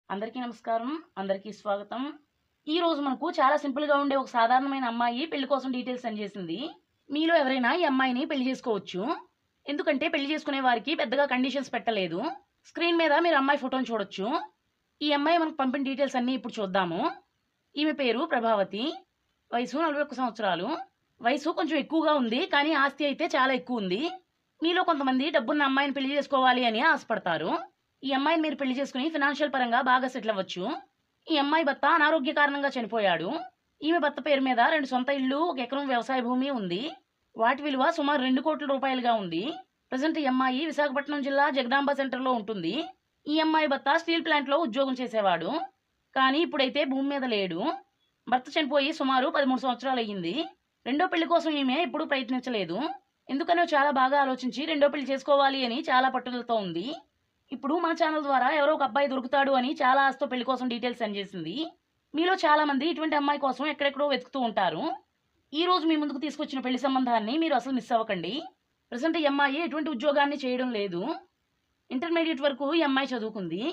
అందరికీ నమస్కారం. అందరికీ స్వాగతం. ఈ రోజు మనకు చాలా సింపుల్‌గా ఉండే ఒక సాధారణమైన అమ్మాయి పెళ్లి కోసం డీటెయిల్స్ సెండ్ చేసింది. మీలో ఎవరైనా ఈ అమ్మాయిని పెళ్లి చేసుకోవచ్చు. ఎందుకంటే పెళ్లి చేసుకునే వారికి పెద్దగా కండిషన్స్ పెట్టలేదు. స్క్రీన్ మీద మీరు అమ్మాయి ఫోటోని చూడొచ్చు. ఈ అమ్మాయి మనకు పంపిన డీటెయిల్స్ అన్నీ ఇప్పుడు చూద్దాము. ఈమె పేరు ప్రభావతి. వయసు 41 సంవత్సరాలు. వయసు కొంచెం ఎక్కువగా ఉంది, కానీ ఆస్తి అయితే చాలా ఎక్కువ ఉంది. మీలో కొంతమంది డబ్బున్న అమ్మాయిని పెళ్లి చేసుకోవాలి అని ఆశపడతారు. ఈ అమ్మాయిని మీరు పెళ్లి చేసుకుని ఫినాన్షియల్ పరంగా బాగా సెటిల్ అవ్వచ్చు. ఈ అమ్మాయి భర్త అనారోగ్య కారణంగా చనిపోయాడు. ఈమె భర్త పేరు మీద 2 సొంత ఇళ్ళు, 1 ఎకరం వ్యవసాయ భూమి ఉంది. వాటి విలువ సుమారు 2 కోట్ల రూపాయలుగా ఉంది. ప్రజెంట్ ఈ అమ్మాయి విశాఖపట్నం జిల్లా జగదాంబ సెంటర్లో ఉంటుంది. ఈ అమ్మాయి భర్త స్టీల్ ప్లాంట్లో ఉద్యోగం చేసేవాడు, కానీ ఇప్పుడైతే భూమి మీద లేడు. భర్త చనిపోయి సుమారు 13 సంవత్సరాలు అయ్యింది. రెండో పెళ్లి కోసం ఈమె ఎప్పుడూ ప్రయత్నించలేదు. ఎందుకనో చాలా బాగా ఆలోచించి రెండో పెళ్లి చేసుకోవాలి అని చాలా పట్టుదలతో ఉంది. ఇప్పుడు మన ఛానల్ ద్వారా ఎవరో ఒక అబ్బాయి దొరుకుతాడు అని చాలా ఆశతో పెళ్లి కోసం డీటెయిల్స్ సెండ్ చేసింది. మీలో చాలా మంది ఇటువంటి అమ్మాయి కోసం ఎక్కడెక్కడో వెతుకుతూ ఉంటారు. ఈ రోజు మీ ముందుకు తీసుకొచ్చిన పెళ్లి సంబంధాన్ని మీరు అసలు మిస్ అవ్వకండి. ప్రజెంట్ ఈ అమ్మాయి ఎటువంటి ఉద్యోగాన్ని చేయడం లేదు. ఇంటర్మీడియట్ వరకు ఈ అమ్మాయి చదువుకుంది.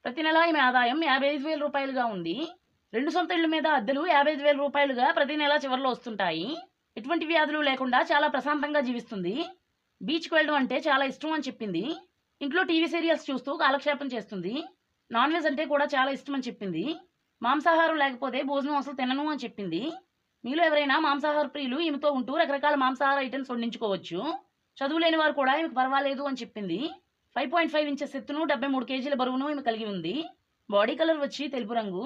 ప్రతి నెల ఈమె ఆదాయం 55,000 రూపాయలుగా ఉంది. 2 సొంత ఇళ్ల మీద అద్దెలు 55,000 రూపాయలుగా ప్రతి నెల చివరిలో వస్తుంటాయి. ఎటువంటి వ్యాధులు లేకుండా చాలా ప్రశాంతంగా జీవిస్తుంది. బీచ్కి వెళ్ళడం అంటే చాలా ఇష్టం అని చెప్పింది. ఇంట్లో టీవీ సీరియల్స్ చూస్తూ కాలక్షేపం చేస్తుంది. నాన్ వెజ్ అంటే కూడా చాలా ఇష్టం అని చెప్పింది. మాంసాహారం లేకపోతే భోజనం అసలు తినను అని చెప్పింది. మీలో ఎవరైనా మాంసాహార ప్రియులు ఈమెతో ఉంటూ రకరకాల మాంసాహార ఐటమ్స్ వండించుకోవచ్చు. చదువు లేని వారు కూడా ఈమెకు పర్వాలేదు అని చెప్పింది. 5.5 ఇంచెస్ ఎత్తును, 73 కేజీల బరువును ఈమె కలిగి ఉంది. బాడీ కలర్ వచ్చి తెలుపు రంగు.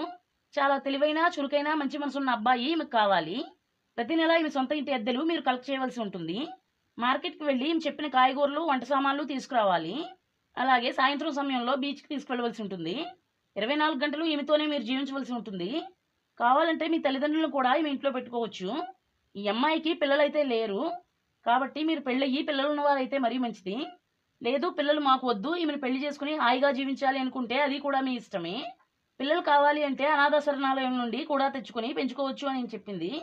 చాలా తెలివైన, చురుకైన, మంచి మనసున్న అబ్బాయి ఈమెకు కావాలి. ప్రతి నెల ఈమె సొంత ఇంటి అద్దెలు మీరు కలెక్ట్ చేయవలసి ఉంటుంది. మార్కెట్కి వెళ్ళి ఈమె చెప్పిన కాయగూరలు, వంట సామాన్లు తీసుకురావాలి. అలాగే సాయంత్రం సమయంలో బీచ్కి తీసుకువెళ్ళవలసి ఉంటుంది. 24 గంటలు ఈమెతోనే మీరు జీవించవలసి ఉంటుంది. కావాలంటే మీ తల్లిదండ్రులను కూడా ఈమె ఇంట్లో పెట్టుకోవచ్చు. ఈ అమ్మాయికి పిల్లలైతే లేరు, కాబట్టి మీరు పెళ్ళయ్యి పిల్లలు ఉన్నవారైతే మరీ మంచిది. లేదు, పిల్లలు మాకు వద్దు, ఈమెను పెళ్లి చేసుకుని హాయిగా జీవించాలి అనుకుంటే అది కూడా మీ ఇష్టమే. పిల్లలు కావాలి అంటే అనాథ శరణాలయం నుండి కూడా తెచ్చుకొని పెంచుకోవచ్చు అని చెప్పింది.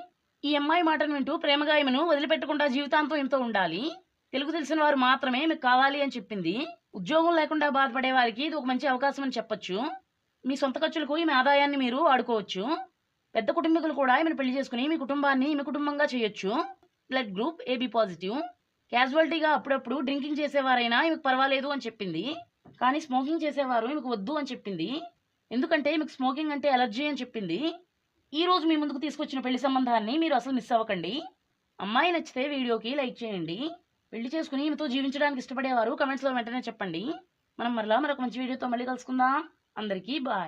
ఈ అమ్మాయి మాటను వింటూ ప్రేమగా ఈమెను వదిలిపెట్టకుండా జీవితాంతం ఈమెతో ఉండాలి. తెలుగు తెలిసిన వారు మాత్రమే మీకు కావాలి అని చెప్పింది. ఉద్యోగం లేకుండా బాధపడే వారికి ఇది ఒక మంచి అవకాశం అని చెప్పొచ్చు. మీ సొంత ఖర్చులకు ఈమె ఆదాయాన్ని మీరు వాడుకోవచ్చు. పెద్ద కుటుంబీకులు కూడా ఈమెను పెళ్లి చేసుకుని మీ కుటుంబాన్ని ఈమె కుటుంబంగా చేయొచ్చు. Blood group AB positive. క్యాజువాలిటీగా అప్పుడప్పుడు డ్రింకింగ్ చేసేవారైనా ఈమెకు పర్వాలేదు అని చెప్పింది. కానీ స్మోకింగ్ చేసేవారు ఈమెకు వద్దు అని చెప్పింది. ఎందుకంటే ఈమెకు స్మోకింగ్ అంటే అలర్జీ అని చెప్పింది. ఈ రోజు మీ ముందుకు తీసుకొచ్చిన పెళ్లి సంబంధాన్ని మీరు అసలు మిస్ అవ్వకండి. అమ్మాయి నచ్చితే వీడియోకి లైక్ చేయండి. పెళ్లి చేసుకుని ఈమెతో జీవించడానికి ఇష్టపడేవారు కమెంట్స్లో వెంటనే చెప్పండి. మనం మరలా మరొక మంచి వీడియోతో మళ్ళీ కలుసుకుందాం. అందరికీ బాయ్.